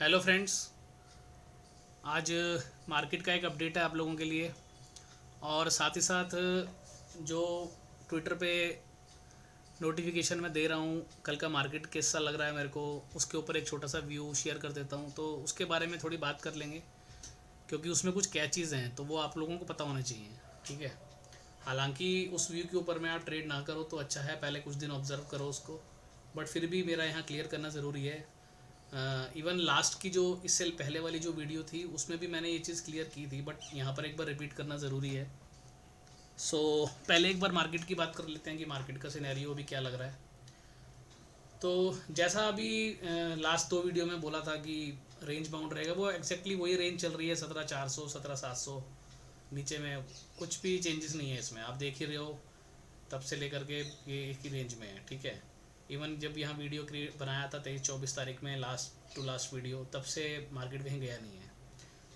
Hello friends. आज market का एक अपडेट है आप लोगों के लिए, और साथ ही साथ जो ट्विटर पे नोटिफिकेशन मैं दे रहा हूँ कल का मार्केट कैसा लग रहा है मेरे को, उसके ऊपर एक छोटा सा व्यू शेयर कर देता हूँ। तो उसके बारे में थोड़ी बात कर लेंगे, क्योंकि उसमें कुछ कैचीज़ हैं तो वो आप लोगों को पता होने चाहिए। ठीक है। हालांकि उस व्यू के ऊपर में आप ट्रेड ना करो तो अच्छा है, पहले कुछ दिन ऑब्ज़र्व करो उसको, बट फिर भी मेरा यहाँ क्लियर करना ज़रूरी है। इवन लास्ट की जो इससे पहले वाली जो वीडियो थी उसमें भी मैंने ये चीज़ क्लियर की थी, बट यहाँ पर एक बार रिपीट करना ज़रूरी है। सो पहले एक बार मार्केट की बात कर लेते हैं कि मार्केट का सिनेरियो अभी क्या लग रहा है। तो जैसा अभी लास्ट दो वीडियो में बोला था कि रेंज बाउंड रहेगा, वो एक्जैक्टली वही रेंज चल रही है, 17,400 17,700। नीचे में कुछ भी चेंजेस नहीं है इसमें, आप देख ही रहे हो। तब से लेकर के ये एक ही रेंज में है। ठीक है। इवन जब यहाँ वीडियो क्रिएट बनाया था 23-24 तारीख में, लास्ट टू लास्ट वीडियो, तब से मार्केट कहीं गया नहीं है।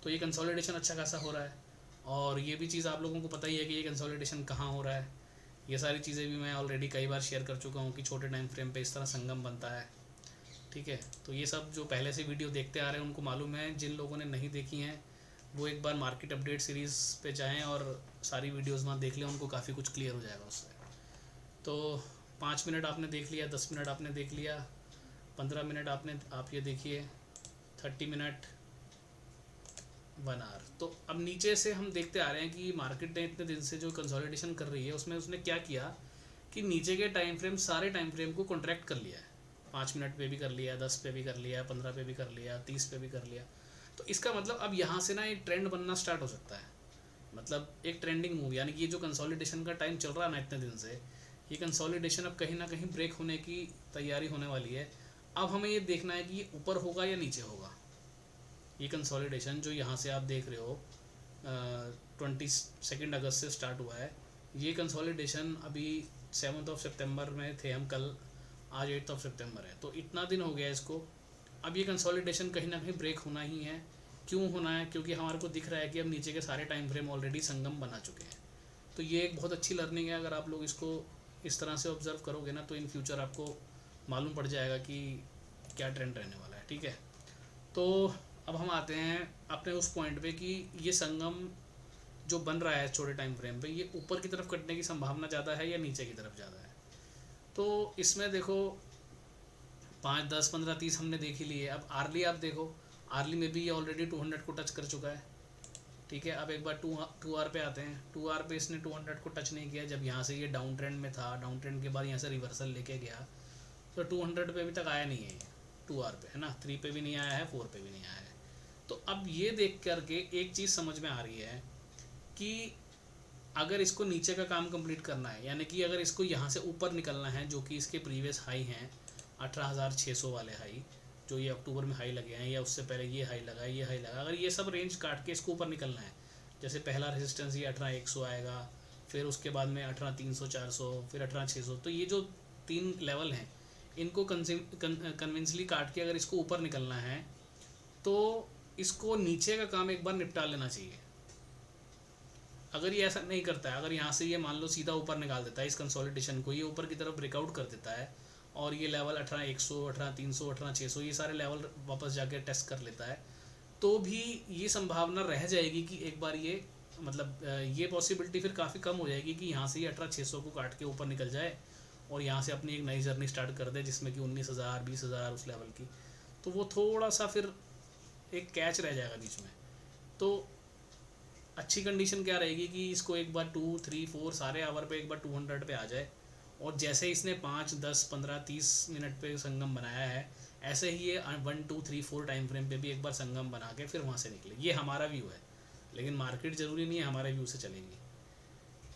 तो ये कंसोलिडेशन अच्छा खासा हो रहा है। और ये भी चीज़ आप लोगों को पता ही है कि ये कंसोलिडेशन कहाँ हो रहा है। ये सारी चीज़ें भी मैं ऑलरेडी कई बार शेयर कर चुका हूँ कि छोटे टाइम फ्रेम पे इस तरह संगम बनता है। ठीक है। तो ये सब जो पहले से वीडियो देखते आ रहे हैं उनको मालूम है, जिन लोगों ने नहीं देखी हैं वो एक बार मार्केट अपडेट सीरीज़ पे जाएं और सारी वीडियोज़ वहाँ देख लें, उनको काफ़ी कुछ क्लियर हो जाएगा उससे। तो 5 मिनट आपने देख लिया, 10 मिनट आपने देख लिया, 15 मिनट आपने आप ये देखिए, 30 मिनट, 1 आवर। तो अब नीचे से हम देखते आ रहे हैं कि मार्केट ने इतने दिन से जो कंसोलिडेशन कर रही है उसमें उसने क्या किया कि नीचे के टाइम फ्रेम, सारे टाइम फ्रेम को कॉन्ट्रैक्ट कर लिया है। 5 मिनट पे भी कर लिया, 10 पे भी कर लिया, 15 पे भी कर लिया, 30 पे भी कर लिया। तो इसका मतलब अब यहाँ से ना एक ट्रेंड बनना स्टार्ट हो सकता है, मतलब एक ट्रेंडिंग मूव, यानी कि ये जो कंसोलिडेशन का टाइम चल रहा है ना इतने दिन से, ये कंसोलिडेशन अब कहीं ना कहीं ब्रेक होने की तैयारी होने वाली है। अब हमें ये देखना है कि ये ऊपर होगा या नीचे होगा। ये कंसोलिडेशन जो यहाँ से आप देख रहे हो 22 अगस्त से स्टार्ट हुआ है, ये कंसोलिडेशन अभी 7 सितंबर में थे हम कल, आज 8 सितंबर है, तो इतना दिन हो गया इसको। अब ये कंसोलिडेशन कहीं ना कहीं ब्रेक होना ही है। क्यों होना है? क्योंकि हमारे को दिख रहा है कि अब नीचे के सारे टाइम फ्रेम ऑलरेडी संगम बना चुके हैं। तो ये एक बहुत अच्छी लर्निंग है, अगर आप लोग इसको इस तरह से ऑब्ज़र्व करोगे ना तो इन फ्यूचर आपको मालूम पड़ जाएगा कि क्या ट्रेंड रहने वाला है। ठीक है। तो अब हम आते हैं अपने उस पॉइंट पे कि ये संगम जो बन रहा है छोटे टाइम फ्रेम पे, ये ऊपर की तरफ कटने की संभावना ज़्यादा है या नीचे की तरफ ज़्यादा है। तो इसमें देखो 5, 10, 15, 30 हमने देख ही लिए। अब आर्ली आप देखो, आर्ली में भी ये ऑलरेडी 200 को टच कर चुका है। ठीक है। अब एक बार टू आर पे आते हैं। टू आर पे इसने 200 को टच नहीं किया, जब यहाँ से ये डाउन ट्रेंड में था, डाउन ट्रेंड के बाद यहाँ से रिवर्सल लेके गया, तो 200 पे अभी तक आया नहीं है ये। टू आर पे है ना, 3 पे भी नहीं आया है, 4 पे भी नहीं आया है। तो अब ये देख करके एक चीज़ समझ में आ रही है कि अगर इसको नीचे का काम कंप्लीट करना है, यानी कि अगर इसको यहाँ से ऊपर निकलना है, जो कि इसके प्रीवियस हाई हैं 18,600 वाले हाई, जो ये अक्टूबर में हाई लगे हैं, या उससे पहले ये हाई लगा, ये हाई लगा, अगर ये सब रेंज काट के इसको ऊपर निकलना है, जैसे पहला रेजिस्टेंस ये 18,100 आएगा, फिर उसके बाद में 18,300 400, फिर 18,600, तो ये जो 3 लेवल हैं इनको कन्विंसली काट के अगर इसको ऊपर निकलना है तो इसको नीचे का काम एक बार निपटा लेना चाहिए। अगर ये ऐसा नहीं करता है, अगर यहाँ से ये मान लो सीधा ऊपर निकाल देता है इस कंसोलिडेशन को, ये ऊपर की तरफ ब्रेकआउट कर देता है और ये लेवल 18,100 18,300 18,600 ये सारे लेवल वापस जाके टेस्ट कर लेता है, तो भी ये संभावना रह जाएगी कि एक बार ये, मतलब ये पॉसिबिलिटी फिर काफ़ी कम हो जाएगी कि यहाँ से ये 18,600 को काट के ऊपर निकल जाए और यहाँ से अपनी एक नई जर्नी स्टार्ट कर दे, जिसमें कि 19,000 20,000 उस लेवल की। तो वो थोड़ा सा फिर एक कैच रह जाएगा बीच में। तो अच्छी कंडीशन क्या रहेगी कि इसको एक बार 2, 3, 4 सारे आवर पे एक बार 200 पे आ जाए, और जैसे इसने 5, 10, 15, 30 मिनट पे संगम बनाया है, ऐसे ही ये 1, 2, 3, 4 टाइम फ्रेम पे भी एक बार संगम बना के फिर वहाँ से निकले। ये हमारा व्यू है, लेकिन मार्केट ज़रूरी नहीं है हमारे व्यू से चलेगी,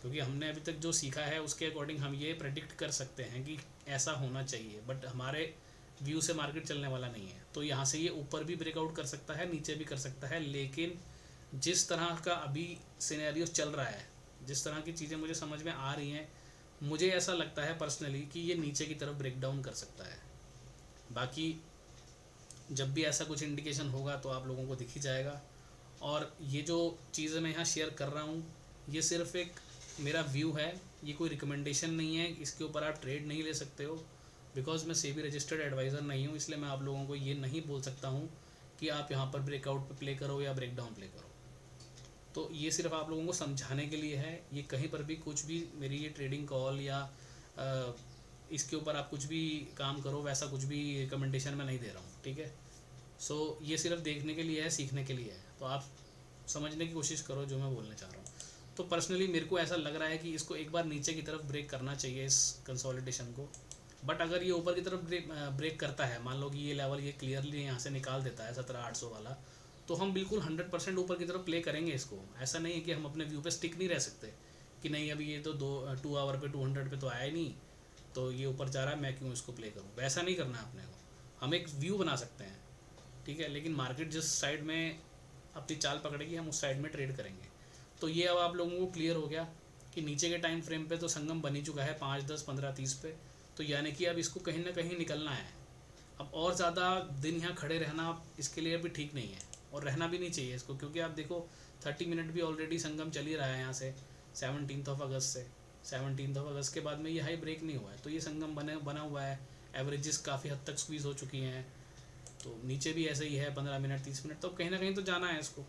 क्योंकि हमने अभी तक जो सीखा है उसके अकॉर्डिंग हम ये प्रेडिक्ट कर सकते हैं कि ऐसा होना चाहिए, बट हमारे व्यू से मार्केट चलने वाला नहीं है। तो यहाँ से ये ऊपर भी ब्रेकआउट कर सकता है, नीचे भी कर सकता है, लेकिन जिस तरह का अभी सिनेरियो चल रहा है, जिस तरह की चीज़ें मुझे समझ में आ रही हैं, मुझे ऐसा लगता है पर्सनली कि ये नीचे की तरफ ब्रेक डाउन कर सकता है। बाकी जब भी ऐसा कुछ इंडिकेशन होगा तो आप लोगों को दिख ही जाएगा। और ये जो चीज़ें मैं यहाँ शेयर कर रहा हूँ, ये सिर्फ एक मेरा व्यू है, ये कोई रिकमेंडेशन नहीं है, इसके ऊपर आप ट्रेड नहीं ले सकते हो। बिकॉज़ मैं सेबी रजिस्टर्ड एडवाइज़र नहीं हूँ, इसलिए मैं आप लोगों को ये नहीं बोल सकता हूँ कि आप यहाँ पर ब्रेकआउट पे प्ले करो या ब्रेकडाउन प्ले करो। तो ये सिर्फ आप लोगों को समझाने के लिए है, ये कहीं पर भी कुछ भी मेरी ये ट्रेडिंग कॉल या इसके ऊपर आप कुछ भी काम करो वैसा कुछ भी रिकमेंडेशन मैं नहीं दे रहा हूँ, ठीक है। सो ये सिर्फ देखने के लिए है, सीखने के लिए है, तो आप समझने की कोशिश करो जो मैं बोलना चाह रहा हूँ। तो पर्सनली मेरे को ऐसा लग रहा है कि इसको एक बार नीचे की तरफ ब्रेक करना चाहिए इस कंसोलिडेशन को, बट अगर ये ऊपर की तरफ ब्रेक करता है, मान लो कि ये लेवल ये क्लियरली यहाँ से निकाल देता है 17,800 वाला, तो हम बिल्कुल 100% ऊपर की तरफ प्ले करेंगे इसको। ऐसा नहीं है कि हम अपने व्यू पे स्टिक नहीं रह सकते कि नहीं अभी ये तो 2 आवर पे 200 पे तो आया ही नहीं, तो ये ऊपर जा रहा है मैं क्यों इसको प्ले करूँ, वैसा नहीं करना है अपने को। हम एक व्यू बना सकते हैं, ठीक है, लेकिन मार्केट जिस साइड में अपनी चाल पकड़ेगी हम उस साइड में ट्रेड करेंगे। तो ये अब आप लोगों को क्लियर हो गया कि नीचे के टाइम फ्रेम पे तो संगम बन ही चुका है 5, 10, 15, 30 पे, तो यानी कि अब इसको कहीं ना कहीं निकलना है। अब और ज़्यादा दिन यहाँ खड़े रहना इसके लिए भी ठीक नहीं है और रहना भी नहीं चाहिए इसको, क्योंकि आप देखो 30 मिनट भी ऑलरेडी संगम चल ही रहा है यहाँ से 17 अगस्त से। 17 अगस्त के बाद में ये हाई ब्रेक नहीं हुआ है, तो ये संगम बना हुआ है, एवरेजेस काफ़ी हद तक स्क्वीज़ हो चुकी हैं, तो नीचे भी ऐसे ही है 15 मिनट 30 मिनट, तो कहीं ना कहीं तो जाना है इसको,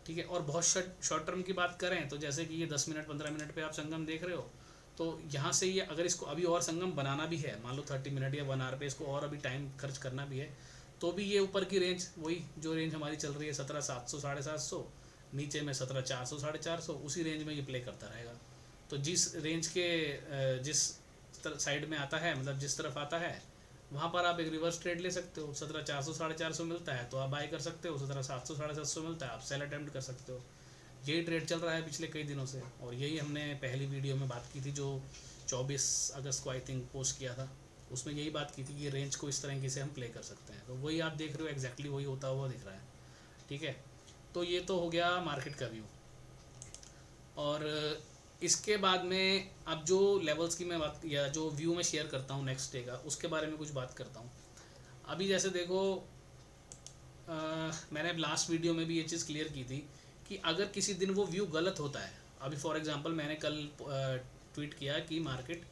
ठीक है। और बहुत शॉर्ट टर्म की बात करें तो जैसे कि ये 10 मिनट 15 मिनट पे आप संगम देख रहे हो, तो यहाँ से ये अगर इसको अभी और संगम बनाना भी है, मान लो 30 मिनट या 1 आवर पे इसको और अभी टाइम खर्च करना भी है, तो भी ये ऊपर की रेंज वही जो रेंज हमारी चल रही है 17,700 750, नीचे में 17,400 450, उसी रेंज में ये प्ले करता रहेगा। तो जिस रेंज के जिस साइड में आता है, मतलब जिस तरफ आता है वहाँ पर आप एक रिवर्स ट्रेड ले सकते हो। 17,400 450 मिलता है तो आप बाय कर सकते हो, 17,700 750 मिलता है आप सेल अटेम्प्ट कर सकते हो। यही ट्रेड चल रहा है पिछले कई दिनों से, और यही हमने पहली वीडियो में बात की थी जो 24 अगस्त को आई थिंक पोस्ट किया था, उसमें यही बात की थी कि रेंज को इस तरीके से हम प्ले कर सकते हैं। तो वही आप देख रहे हो, एग्जैक्टली वही होता हुआ दिख रहा है, ठीक है। तो ये तो हो गया मार्केट का व्यू। और इसके बाद में अब जो लेवल्स की मैं बात या जो व्यू में शेयर करता हूँ नेक्स्ट डे का, उसके बारे में कुछ बात करता हूँ। अभी जैसे देखो मैंने लास्ट वीडियो में भी ये चीज़ क्लियर की थी कि अगर किसी दिन वो व्यू गलत होता है, अभी फॉर एग्जांपल मैंने कल ट्वीट किया कि मार्केट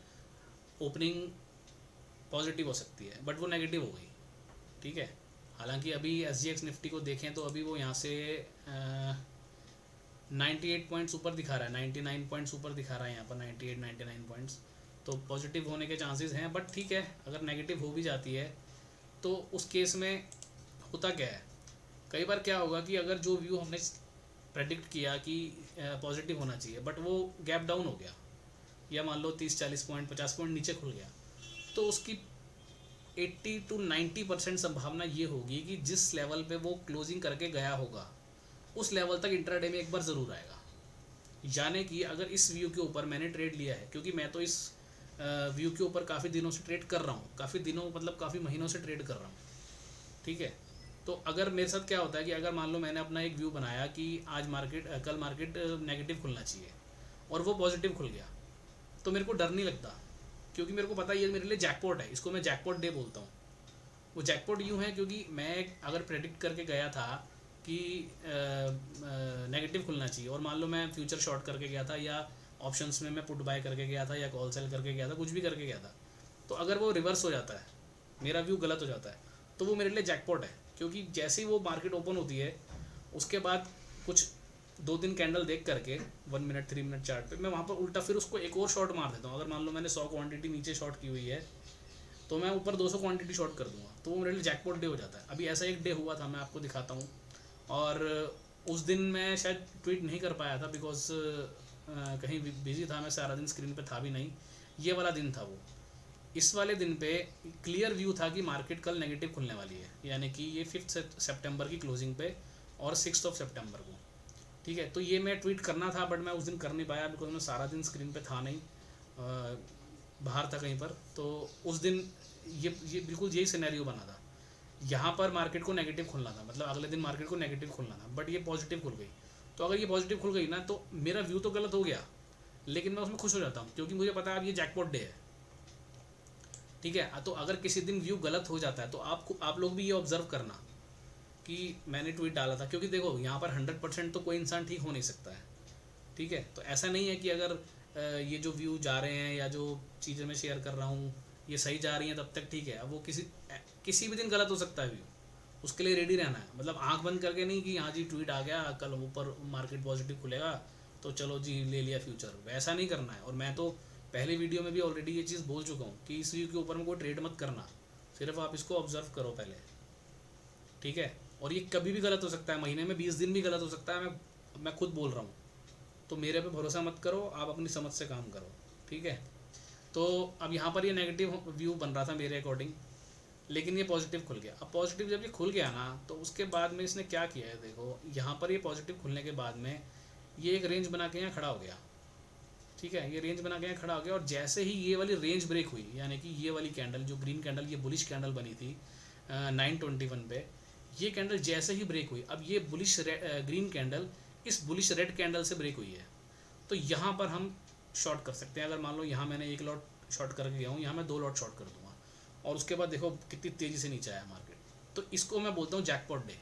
ओपनिंग पॉजिटिव हो सकती है बट वो नेगेटिव हो गई, ठीक है। हालांकि अभी SGX निफ्टी को देखें तो अभी वो यहाँ से 98 पॉइंट्स ऊपर दिखा रहा है, 99 पॉइंट्स ऊपर दिखा रहा है यहाँ पर, 98 99 पॉइंट्स, तो पॉजिटिव होने के चांसेस हैं। बट ठीक है, अगर नेगेटिव हो भी जाती है तो उस केस में होता क्या है, कई बार क्या होगा कि अगर जो व्यू हमने प्रेडिक्ट किया कि पॉजिटिव होना चाहिए बट वो गैप डाउन हो गया, या मान लो 30-40 पॉइंट 50 पॉइंट नीचे खुल गया, तो उसकी 80 to 90% संभावना ये होगी कि जिस लेवल पे वो क्लोजिंग करके गया होगा उस लेवल तक इंट्राडे में एक बार ज़रूर आएगा। यानी कि अगर इस व्यू के ऊपर मैंने ट्रेड लिया है, क्योंकि मैं तो इस व्यू के ऊपर काफ़ी दिनों से ट्रेड कर रहा हूँ, काफ़ी दिनों मतलब काफ़ी महीनों से ट्रेड कर रहा हूँ, ठीक है। तो अगर मेरे साथ क्या होता है कि अगर मान लो मैंने अपना एक व्यू बनाया कि आज कल मार्केट नेगेटिव खुलना चाहिए और वो पॉजिटिव खुल गया, तो मेरे को डर नहीं लगता, क्योंकि मेरे को पता है ये मेरे लिए जैकपॉट है, इसको मैं जैकपॉट डे बोलता हूँ। वो जैकपॉट यूँ है क्योंकि मैं अगर प्रेडिक्ट करके गया था कि नेगेटिव खुलना चाहिए, और मान लो मैं फ्यूचर शॉर्ट करके गया था या ऑप्शंस में मैं पुट बाय करके गया था या कॉल सेल करके गया था, कुछ भी करके गया था, तो अगर वो रिवर्स हो जाता है, मेरा व्यू गलत हो जाता है, तो वो मेरे लिए जैकपॉट है। क्योंकि जैसे ही वो मार्केट ओपन होती है उसके बाद कुछ 2-3 कैंडल देख करके 1 मिनट 3 मिनट चार्ट पे मैं वहाँ पर उल्टा फिर उसको एक और शॉर्ट मार देता हूँ। अगर मान लो मैंने 100 क्वांटिटी नीचे शॉर्ट की हुई है तो मैं ऊपर 200 क्वांटिटी शॉर्ट कर दूँगा, तो वो मेरे लिए जैकपॉट डे हो जाता है। अभी ऐसा एक डे हुआ था, मैं आपको दिखाता हूँ, और उस दिन मैं शायद ट्वीट नहीं कर पाया था बिकॉज कहीं बिजी था, मैं सारा दिन स्क्रीन पे था भी नहीं। ये वाला दिन था वो, इस वाले दिन पे क्लियर व्यू था कि मार्केट कल नेगेटिव खुलने वाली है, यानी कि ये 5 सितंबर की क्लोजिंग पे और 6 सितंबर को, ठीक है। तो ये मैं ट्वीट करना था बट मैं उस दिन कर नहीं पाया बिकॉज मैं सारा दिन स्क्रीन पे था नहीं, बाहर था कहीं पर। तो उस दिन ये बिल्कुल यही सिनेरियो बना था, यहाँ पर मार्केट को नेगेटिव खुलना था, मतलब अगले दिन मार्केट को नेगेटिव खुलना था, बट ये पॉजिटिव खुल गई। तो अगर ये पॉजिटिव खुल गई ना तो मेरा व्यू तो गलत हो गया, लेकिन मैं उसमें खुश हो जाता हूँ क्योंकि मुझे पता है अब ये जैकपॉट डे है, ठीक है। तो अगर किसी दिन व्यू गलत हो जाता है तो आप लोग भी ये ऑब्जर्व करना कि मैंने ट्वीट डाला था, क्योंकि देखो यहाँ पर 100% तो कोई इंसान ठीक हो नहीं सकता है, ठीक है। तो ऐसा नहीं है कि अगर ये जो व्यू जा रहे हैं या जो चीज़ें मैं शेयर कर रहा हूँ ये सही जा रही हैं तब तक ठीक है, अब वो किसी भी दिन गलत हो सकता है व्यू, उसके लिए रेडी रहना है, मतलब आंख बंद करके नहीं कि हाँ जी ट्वीट आ गया कल ऊपर मार्केट पॉजिटिव खुलेगा तो चलो जी ले लिया फ्यूचर, वैसा नहीं करना है। और मैं तो पहले वीडियो में भी ऑलरेडी ये चीज़ बोल चुका हूँ कि इस व्यू के ऊपर में कोई ट्रेड मत करना, सिर्फ आप इसको ऑब्जर्व करो पहले, ठीक है। और ये कभी भी गलत हो सकता है, महीने में 20 दिन भी गलत हो सकता है, मैं खुद बोल रहा हूँ। तो मेरे पे भरोसा मत करो, आप अपनी समझ से काम करो, ठीक है। तो अब यहाँ पर ये नेगेटिव व्यू बन रहा था मेरे अकॉर्डिंग, लेकिन ये पॉजिटिव खुल गया। अब पॉजिटिव जब ये खुल गया ना तो उसके बाद में इसने क्या किया है, देखो यहाँ पर ये पॉजिटिव खुलने के बाद में ये एक रेंज बना के यहाँ खड़ा हो गया, ठीक है। ये रेंज बना के यहाँ खड़ा हो गया और जैसे ही ये वाली रेंज ब्रेक हुई, यानी कि ये वाली कैंडल जो ग्रीन कैंडल, ये बुलिश कैंडल बनी थी 921 पे, ये कैंडल जैसे ही ब्रेक हुई, अब ये बुलिश ग्रीन कैंडल इस बुलिश रेड कैंडल से ब्रेक हुई है, तो यहाँ पर हम शॉर्ट कर सकते हैं। अगर मान लो यहाँ मैंने एक लॉट शॉर्ट करके गया हूँ, यहाँ मैं 2 लॉट शॉर्ट कर दूँगा और उसके बाद देखो कितनी तेज़ी से नीचे आया मार्केट, तो इसको मैं बोलता हूँ जैकपॉट डे।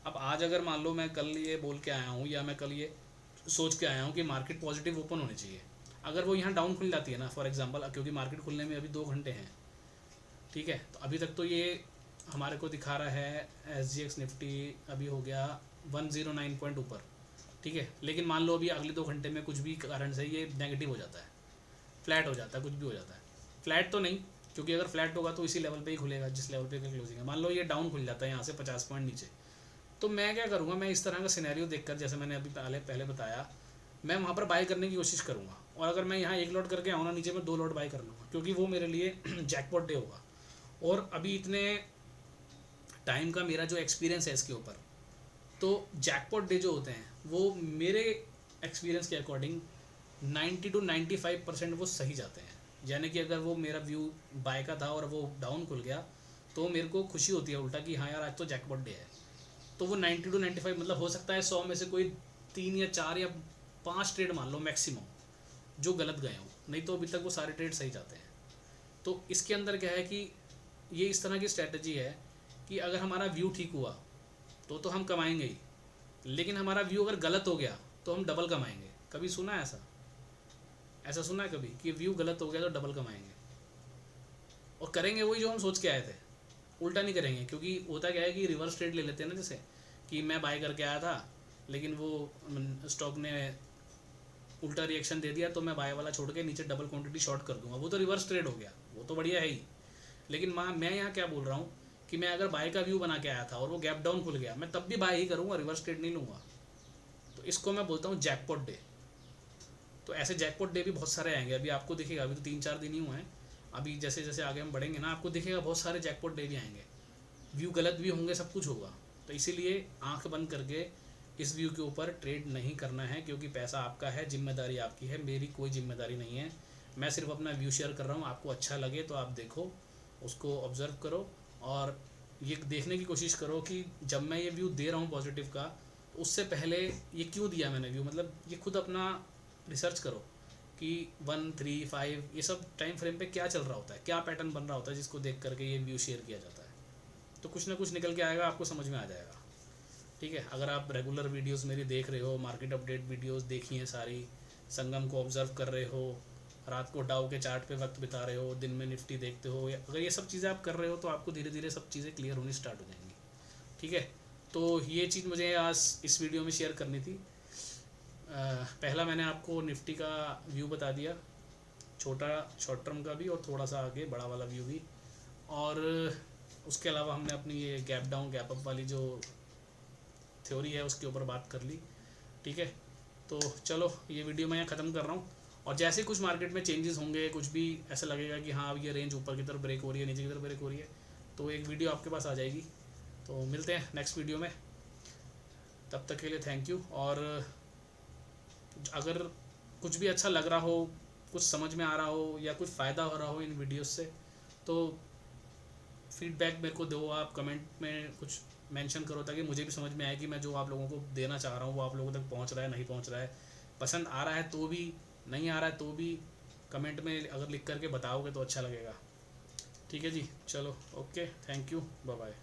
अब आज अगर मान लो मैं कल ये बोल के आया हूँ या मैं कल ये सोच के आया हूँ कि मार्केट पॉजिटिव ओपन होनी चाहिए, अगर वो यहाँ डाउन खुल जाती है ना फॉर एग्जांपल, क्योंकि मार्केट खुलने में अभी 2 घंटे हैं, ठीक है। तो अभी तक तो ये हमारे को दिखा रहा है SGX निफ्टी अभी हो गया 109 पॉइंट ऊपर, ठीक है। लेकिन मान लो अभी अगले 2 घंटे में कुछ भी कारण से ये नेगेटिव हो जाता है, फ्लैट हो जाता है, कुछ भी हो जाता है, फ्लैट तो नहीं, क्योंकि अगर फ्लैट होगा तो इसी लेवल पे ही खुलेगा जिस लेवल पे क्लोजिंग है। मान लो ये डाउन खुल जाता है यहाँ से 50 पॉइंट नीचे, तो मैं क्या करूँगा, मैं इस तरह का सिनेरियो देखकर, जैसे मैंने अभी पहले बताया, मैं वहाँ पर बाई करने की कोशिश करूँगा। और अगर मैं यहाँ 1 लॉट करके आऊँ ना नीचे, में 2 लॉट बाई कर लूँगा, क्योंकि वो मेरे लिए जैकपॉट डे होगा। और अभी इतने टाइम का मेरा जो एक्सपीरियंस है इसके ऊपर, तो जैकपॉट डे जो होते हैं वो मेरे एक्सपीरियंस के अकॉर्डिंग 90 to 95% वो सही जाते हैं। यानी कि अगर वो मेरा व्यू बाय का था और वो डाउन खुल गया तो मेरे को खुशी होती है उल्टा कि हाँ यार आज तो जैकपॉट डे है। तो वो 90 to 95 मतलब हो सकता है 100 में से कोई 3 या 4 या 5 ट्रेड मान लो मैक्सिमम जो गलत गए हों, नहीं तो अभी तक वो सारे ट्रेड सही जाते हैं। तो इसके अंदर क्या है कि ये इस तरह की स्ट्रैटेजी है कि अगर हमारा व्यू ठीक हुआ तो हम कमाएंगे ही, लेकिन हमारा व्यू अगर गलत हो गया तो हम डबल कमाएंगे। कभी सुना है ऐसा सुना है कभी कि व्यू गलत हो गया तो डबल कमाएंगे? और करेंगे वही जो हम सोच के आए थे, उल्टा नहीं करेंगे। क्योंकि होता क्या है कि रिवर्स ट्रेड ले लेते हैं ना, जैसे कि मैं बाय करके आया था लेकिन वो स्टॉक ने उल्टा रिएक्शन दे दिया तो मैं बाय वाला छोड़ के नीचे डबल क्वांटिटी शॉर्ट कर दूंगा, वो तो रिवर्स ट्रेड हो गया, वो तो बढ़िया है ही। लेकिन मैं यहाँ क्या बोल रहा हूँ कि मैं अगर बाय का व्यू बना के आया था और वो गैप डाउन खुल गया, मैं तब भी बाय ही करूँगा, रिवर्स ट्रेड नहीं लूँगा। तो इसको मैं बोलता हूँ जैकपॉट डे। तो ऐसे जैकपॉट डे भी बहुत सारे आएंगे, अभी आपको दिखेगा, अभी तो 3-4 दिन ही हुए हैं, अभी जैसे जैसे आगे हम बढ़ेंगे ना आपको दिखेगा बहुत सारे जैकपॉट डे भी आएंगे, व्यू गलत भी होंगे, सब कुछ होगा। तो इसीलिए आंख बंद करके इस व्यू के ऊपर ट्रेड नहीं करना है, क्योंकि पैसा आपका है, जिम्मेदारी आपकी है, मेरी कोई जिम्मेदारी नहीं है। मैं सिर्फ अपना व्यू शेयर कर रहा हूँ, आपको अच्छा लगे तो आप देखो, उसको ऑब्ज़र्व करो और ये देखने की कोशिश करो कि जब मैं ये व्यू दे रहा हूँ पॉजिटिव का, तो उससे पहले ये क्यों दिया मैंने व्यू, मतलब ये खुद अपना रिसर्च करो कि 1, 3, 5 ये सब टाइम फ्रेम पे क्या चल रहा होता है, क्या पैटर्न बन रहा होता है जिसको देख करके ये व्यू शेयर किया जाता है। तो कुछ ना कुछ निकल के आएगा, आपको समझ में आ जाएगा, ठीक है। अगर आप रेगुलर वीडियोस मेरी देख रहे हो, मार्केट अपडेट वीडियोस देखी हैं सारी, संगम को ऑब्जर्व कर रहे हो, रात को डाउ के चार्ट पे वक्त बिता रहे हो, दिन में निफ्टी देखते हो, अगर ये सब चीज़ें आप कर रहे हो तो आपको धीरे धीरे सब चीज़ें क्लियर होनी स्टार्ट हो जाएंगी, ठीक है। तो ये चीज़ मुझे आज इस वीडियो में शेयर करनी थी। पहला मैंने आपको निफ्टी का व्यू बता दिया, छोटा शॉर्ट टर्म का भी और थोड़ा सा आगे बड़ा वाला व्यू भी, और उसके अलावा हमने अपनी ये गैप डाउन गैप अप वाली जो थ्योरी है उसके ऊपर बात कर ली, ठीक है। तो चलो ये वीडियो मैं यहाँ ख़त्म कर रहा हूँ, और जैसे कुछ मार्केट में चेंजेस होंगे, कुछ भी ऐसा लगेगा कि हाँ अब ये रेंज ऊपर की तरफ ब्रेक हो रही है, नीचे की तरफ ब्रेक हो रही है, तो एक वीडियो आपके पास आ जाएगी। तो मिलते हैं नेक्स्ट वीडियो में, तब तक के लिए थैंक यू। और अगर कुछ भी अच्छा लग रहा हो, कुछ समझ में आ रहा हो या कुछ फ़ायदा हो रहा हो इन वीडियोस से, तो फीडबैक मेरे को दो, आप कमेंट में कुछ मेंशन करो ताकि मुझे भी समझ में आए कि मैं जो आप लोगों को देना चाह रहा हूँ वो आप लोगों तक पहुँच रहा है नहीं पहुँच रहा है, पसंद आ रहा है तो भी, नहीं आ रहा है तो भी कमेंट में अगर लिख करके बताओगे तो अच्छा लगेगा, ठीक है जी। चलो okay, thank you, bye bye.